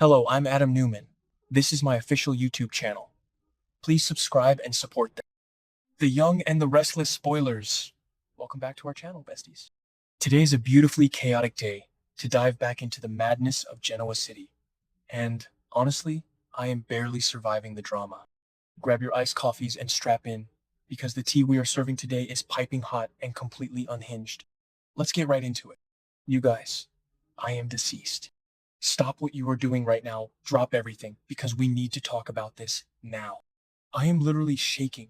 Hello, I'm Adam Newman. This is my official YouTube channel. Please subscribe and support them. The Young and the Restless Spoilers. Welcome back to our channel, besties. Today is a beautifully chaotic day to dive back into the madness of Genoa City. And honestly, I am barely surviving the drama. Grab your iced coffees and strap in, because the tea we are serving today is piping hot and completely unhinged. Let's get right into it. You guys, I am deceased. Stop what you are doing right now, drop everything, because we need to talk about this now. I am literally shaking.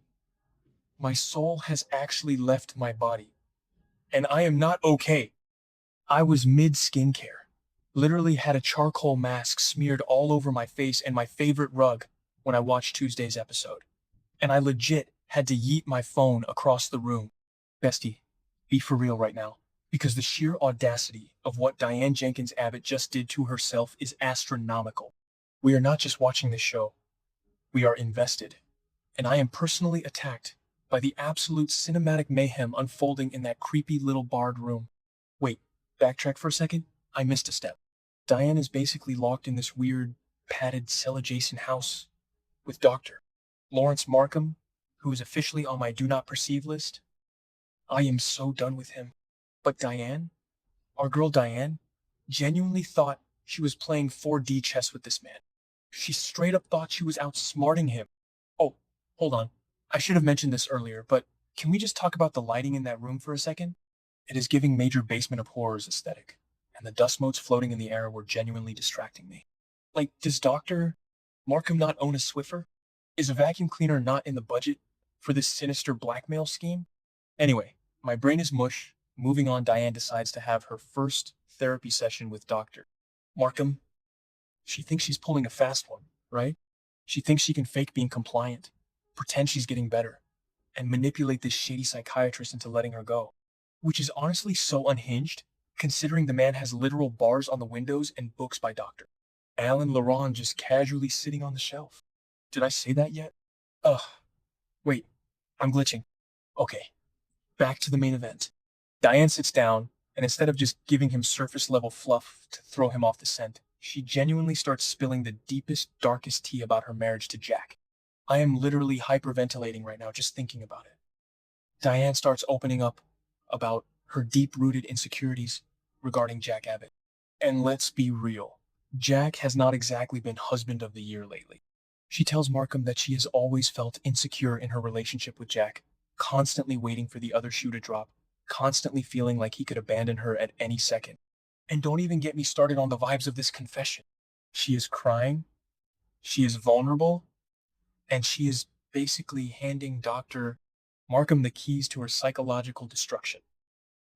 My soul has actually left my body, and I am not okay. I was mid-skincare, literally had a charcoal mask smeared all over my face and my favorite rug when I watched Tuesday's episode. And I legit had to yeet my phone across the room. Bestie, be for real right now, because the sheer audacity of what Diane Jenkins Abbott just did to herself is astronomical. We are not just watching this show, we are invested. And I am personally attacked by the absolute cinematic mayhem unfolding in that creepy little barred room. Wait, backtrack for a second, I missed a step. Diane is basically locked in this weird, padded cell-adjacent house with Dr. Lawrence Markham, who is officially on my do not perceive list. I am so done with him. But Diane, our girl Diane, genuinely thought she was playing 4D chess with this man. She straight up thought she was outsmarting him. Oh, hold on. I should have mentioned this earlier, but can we just talk about the lighting in that room for a second? It is giving major Basement of Horrors aesthetic, and the dust motes floating in the air were genuinely distracting me. Like, does Dr. Markham not own a Swiffer? Is a vacuum cleaner not in the budget for this sinister blackmail scheme? Anyway, my brain is mush. Moving on, Diane decides to have her first therapy session with Dr. Markham. She thinks she's pulling a fast one, right? She thinks she can fake being compliant, pretend she's getting better, and manipulate this shady psychiatrist into letting her go. Which is honestly so unhinged, considering the man has literal bars on the windows and books by Dr. Alan Laron just casually sitting on the shelf. Did I say that yet? Ugh. Wait, I'm glitching. Okay, back to the main event. Diane sits down, and instead of just giving him surface-level fluff to throw him off the scent, she genuinely starts spilling the deepest, darkest tea about her marriage to Jack. I am literally hyperventilating right now just thinking about it. Diane starts opening up about her deep-rooted insecurities regarding Jack Abbott. And let's be real, Jack has not exactly been husband of the year lately. She tells Markham that she has always felt insecure in her relationship with Jack, constantly waiting for the other shoe to drop, constantly feeling like he could abandon her at any second. And don't even get me started on the vibes of this confession. She is crying, she is vulnerable, and she is basically handing Dr. Markham the keys to her psychological destruction.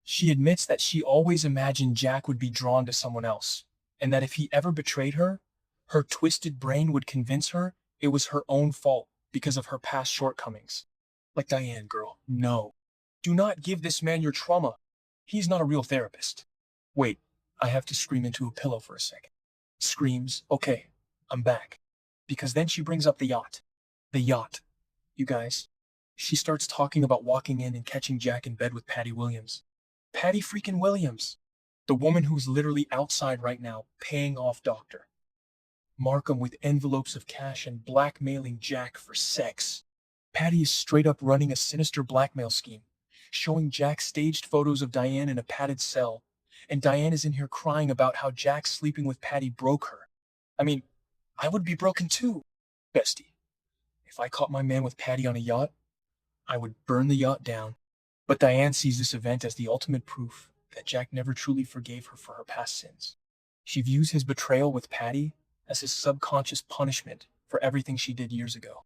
She admits that she always imagined Jack would be drawn to someone else, and that if he ever betrayed her, her twisted brain would convince her it was her own fault because of her past shortcomings. Like, Diane, girl, no. Do not give this man your trauma. He's not a real therapist. Wait, I have to scream into a pillow for a second. Screams, okay, I'm back. Because then she brings up the yacht. The yacht. You guys. She starts talking about walking in and catching Jack in bed with Patty Williams. Patty freaking Williams. The woman who's literally outside right now paying off Dr. Markham with envelopes of cash and blackmailing Jack for sex. Patty is straight up running a sinister blackmail scheme, showing Jack staged photos of Diane in a padded cell, and Diane is in here crying about how Jack sleeping with Patty broke her. I mean, I would be broken too, bestie. If I caught my man with Patty on a yacht, I would burn the yacht down. But Diane sees this event as the ultimate proof that Jack never truly forgave her for her past sins. She views his betrayal with Patty as his subconscious punishment for everything she did years ago.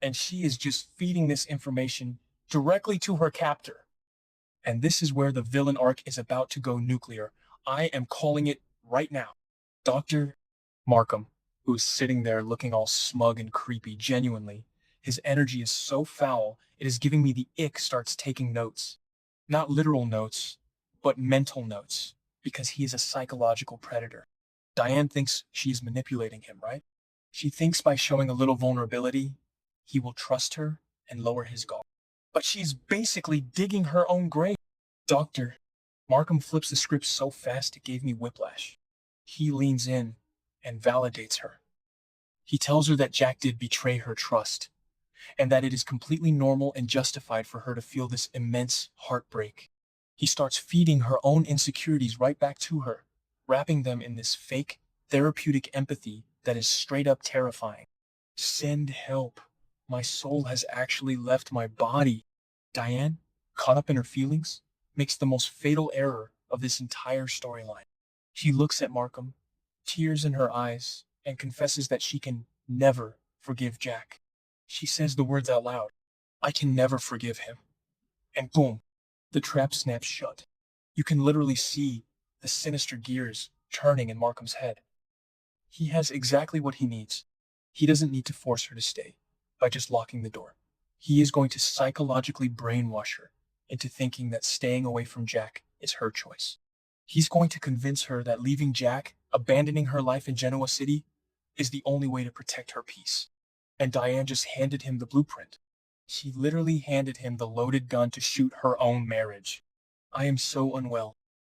And she is just feeding this information directly to her captor. And this is where the villain arc is about to go nuclear. I am calling it right now. Dr. Markham, who is sitting there looking all smug and creepy, genuinely, his energy is so foul, it is giving me the ick, starts taking notes. Not literal notes, but mental notes, because he is a psychological predator. Diane thinks she is manipulating him, right? She thinks by showing a little vulnerability, he will trust her and lower his guard. But she's basically digging her own grave. Dr. Markham flips the script so fast it gave me whiplash. He leans in, and validates her. He tells her that Jack did betray her trust, and that it is completely normal and justified for her to feel this immense heartbreak. He starts feeding her own insecurities right back to her, wrapping them in this fake, therapeutic empathy that is straight up terrifying. Send help. My soul has actually left my body. Diane, caught up in her feelings, makes the most fatal error of this entire storyline. She looks at Markham, tears in her eyes, and confesses that she can never forgive Jack. She says the words out loud, "I can never forgive him." And boom, the trap snaps shut. You can literally see the sinister gears turning in Markham's head. He has exactly what he needs. He doesn't need to force her to stay by just locking the door. He is going to psychologically brainwash her into thinking that staying away from Jack is her choice. He's going to convince her that leaving Jack, abandoning her life in Genoa City, is the only way to protect her peace. And Diane just handed him the blueprint. She literally handed him the loaded gun to shoot her own marriage. I am so unwell.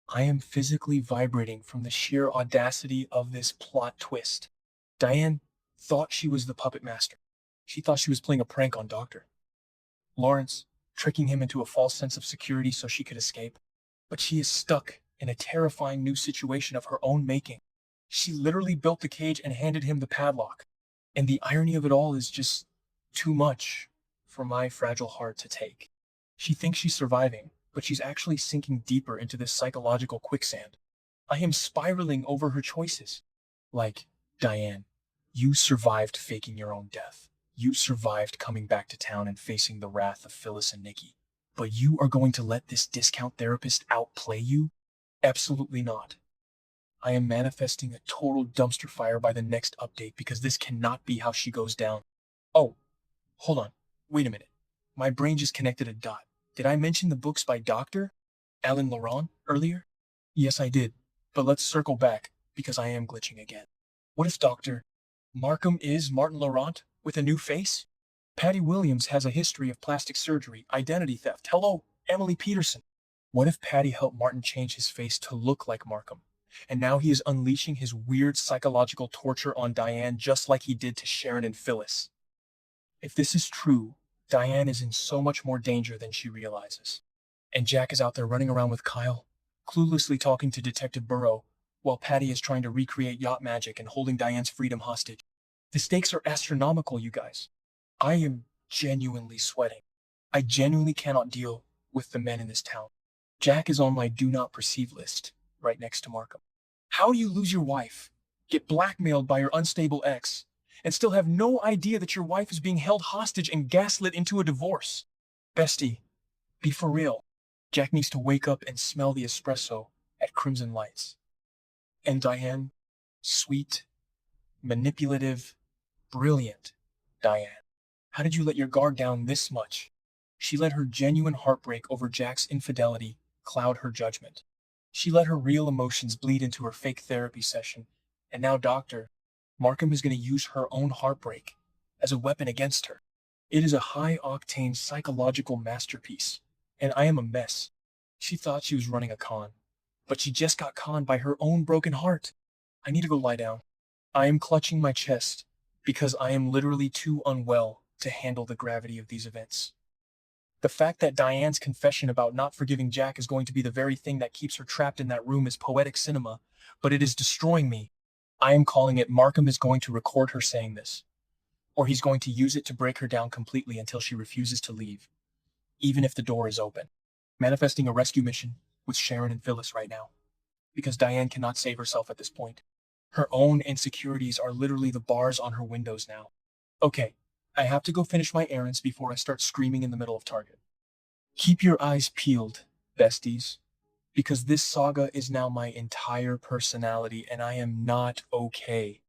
I am physically vibrating from the sheer audacity of this plot twist. Diane thought she was the puppet master. She thought she was playing a prank on Doctor Lawrence, tricking him into a false sense of security so she could escape. But she is stuck in a terrifying new situation of her own making. She literally built the cage and handed him the padlock. And the irony of it all is just too much for my fragile heart to take. She thinks she's surviving, but she's actually sinking deeper into this psychological quicksand. I am spiraling over her choices. Like, Diane, you survived faking your own death. You survived coming back to town and facing the wrath of Phyllis and Nikki. But you are going to let this discount therapist outplay you? Absolutely not. I am manifesting a total dumpster fire by the next update because this cannot be how she goes down. Oh, hold on. Wait a minute. My brain just connected a dot. Did I mention the books by Dr. Alan Laurent earlier? Yes, I did. But let's circle back because I am glitching again. What if Dr. Markham is Martin Laurent with a new face? Patty Williams has a history of plastic surgery, identity theft. Hello, Emily Peterson. What if Patty helped Martin change his face to look like Markham? And now he is unleashing his weird psychological torture on Diane just like he did to Sharon and Phyllis. If this is true, Diane is in so much more danger than she realizes. And Jack is out there running around with Kyle, cluelessly talking to Detective Burrow, while Patty is trying to recreate yacht magic and holding Diane's freedom hostage. The stakes are astronomical, you guys. I am genuinely sweating. I genuinely cannot deal with the men in this town. Jack is on my do not perceive list, right next to Markham. How do you lose your wife, get blackmailed by your unstable ex, and still have no idea that your wife is being held hostage and gaslit into a divorce? Bestie, be for real. Jack needs to wake up and smell the espresso at Crimson Lights. And Diane, sweet, manipulative, brilliant Diane. How did you let your guard down this much? She let her genuine heartbreak over Jack's infidelity cloud her judgment. She let her real emotions bleed into her fake therapy session, and now Dr. Markham is going to use her own heartbreak as a weapon against her. It is a high-octane psychological masterpiece, and I am a mess. She thought she was running a con, but she just got conned by her own broken heart. I need to go lie down. I am clutching my chest because I am literally too unwell to handle the gravity of these events. The fact that Diane's confession about not forgiving Jack is going to be the very thing that keeps her trapped in that room is poetic cinema, but it is destroying me. I am calling it Markham is going to record her saying this, or he's going to use it to break her down completely until she refuses to leave, even if the door is open. Manifesting a rescue mission with Sharon and Phyllis right now, because Diane cannot save herself at this point. Her own insecurities are literally the bars on her windows now. Okay, I have to go finish my errands before I start screaming in the middle of Target. Keep your eyes peeled, besties, because this saga is now my entire personality and I am not okay.